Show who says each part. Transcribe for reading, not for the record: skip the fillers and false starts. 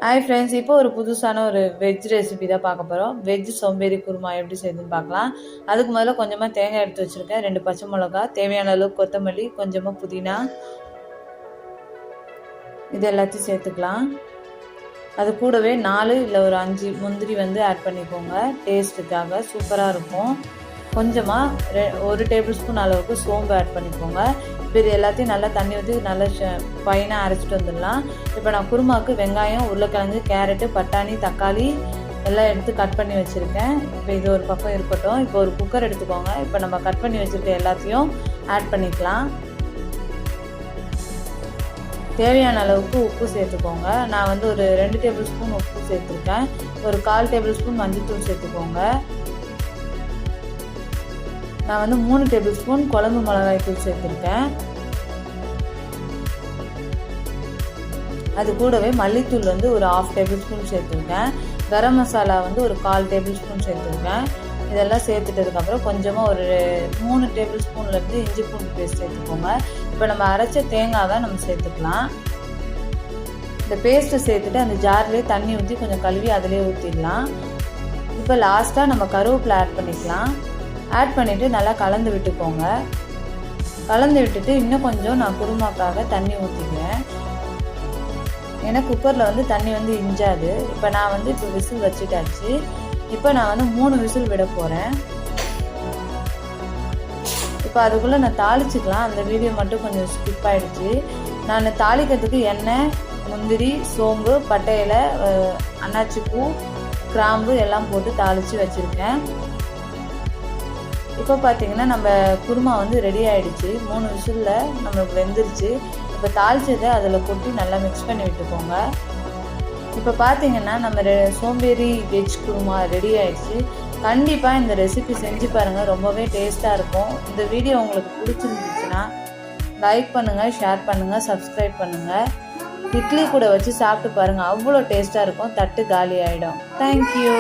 Speaker 1: Hi friends, இப்போ ஒரு புதுசான ஒரு வெஜ் ரெசிபி தான் பார்க்க போகிறோம். வெஜ் சோம்பேறி குருமா எப்படி செய்யுதுன்னு பார்க்கலாம். அதுக்கு முதல்ல கொஞ்சமாக தேங்காய் எடுத்து வச்சுருக்கேன், 2 பச்சை மிளகா, தேவையான அளவுக்கு கொத்தமல்லி, கொஞ்சமாக புதினா, இது எல்லாத்தையும் சேர்த்துக்கலாம். அது கூடவே 4 இல்லை ஒரு 5 முந்திரி ஆட் பண்ணிக்கோங்க. டேஸ்ட்டுக்காக சூப்பராக இருக்கும். கொஞ்சமாக 1 டேபிள் ஸ்பூன் அளவுக்கு சோம்பு ஆட் பண்ணிக்கோங்க. இப்போ இது எல்லாத்தையும் நல்லா தண்ணி ஊற்றி நல்லா ஃபைனாக அரைச்சிட்டு வந்துடலாம். இப்போ நான் குருமாவுக்கு வெங்காயம், உருளைக்கிழங்கு, கேரட்டு, பட்டாணி, தக்காளி எல்லாம் எடுத்து கட் பண்ணி வச்சுருக்கேன். இப்போ இது ஒரு பக்கம் இருக்கட்டும். இப்போ ஒரு குக்கர் எடுத்துக்கோங்க. இப்போ நம்ம கட் பண்ணி வச்சுருக்க எல்லாத்தையும் ஆட் பண்ணிக்கலாம். தேவையான அளவுக்கு உப்பு சேர்த்துக்கோங்க. நான் ஒரு 2 டேபிள் ஸ்பூன் உப்பு சேர்த்துருக்கேன். ஒரு 1/4 டேபிள் ஸ்பூன் மஞ்சள்தூள் சேர்த்துக்கோங்க. நான் 3 டேபிள் ஸ்பூன் குழம்பு மிளகாய் தூள் சேர்த்துருக்கேன். அது கூடவே மல்லித்தூள் ஒரு 1/2 டேபிள் ஸ்பூன் சேர்த்துருக்கேன். கரம் மசாலா ஒரு 1/4 டேபிள் ஸ்பூன் சேர்த்துருக்கேன். இதெல்லாம் சேர்த்துட்டதுக்கப்புறம் கொஞ்சமாக ஒரு 3 டேபிள் ஸ்பூன்லேருந்து இஞ்சி பூண்டு பேஸ்ட் சேர்த்துக்கோங்க. இப்போ நம்ம அரைச்ச தேங்காவை நம்ம சேர்த்துக்கலாம். இந்த பேஸ்ட்டை சேர்த்துட்டு அந்த ஜார்லேயே தண்ணி ஊற்றி கொஞ்சம் கழுவி அதிலே ஊற்றிடலாம். இப்போ லாஸ்ட்டாக நம்ம கருவேப்பிலை ஆட் பண்ணிக்கலாம். ஆட் பண்ணிவிட்டு நல்லா கலந்து விட்டுக்கோங்க. கலந்து விட்டுட்டு இன்னும் கொஞ்சம் நான் குருமாக்காக தண்ணி ஊற்றிக்கிறேன். ஏன்னா குக்கரில் தண்ணி இஞ்சாது. இப்போ நான் இப்போ விசில் வச்சுட்டாச்சு. இப்போ நான் 3 விசில் விட போகிறேன். இப்போ அதுக்குள்ளே நான் தாளிச்சிக்கலாம். அந்த வீடியோ மட்டும் கொஞ்சம் ஸ்கிப் ஆகிடுச்சு. நான் தாளிக்கிறதுக்கு எண்ணெய், முந்திரி, சோம்பு, பட்டை இலை, அன்னாச்சி பூ, கிராம்பு எல்லாம் போட்டு தாளித்து வச்சுருக்கேன். இப்போ பார்த்தீங்கன்னா நம்ம குருமா ரெடி ஆகிடுச்சு. 3 விசிலில் நம்மளுக்கு வெந்துருச்சு. இப்போ தாளிச்சதை அதில் கொட்டி நல்லா மிக்ஸ் பண்ணி விட்டுக்கோங்க. இப்போ பார்த்தீங்கன்னா நம்ம சோம்பேறி வெஜ் குருமா ரெடி ஆகிடுச்சு. கண்டிப்பாக இந்த ரெசிபி செஞ்சு பாருங்கள், ரொம்பவே டேஸ்ட்டாக இருக்கும். இந்த வீடியோ உங்களுக்கு பிடிச்சிருந்துச்சுன்னா லைக் பண்ணுங்கள், ஷேர் பண்ணுங்கள், சப்ஸ்கிரைப் பண்ணுங்கள். இட்லி கூட வச்சு சாப்பிட்டு பாருங்கள், அவ்வளோ டேஸ்ட்டாக இருக்கும். தட்டு காலி ஆகிடும். தேங்க்யூ.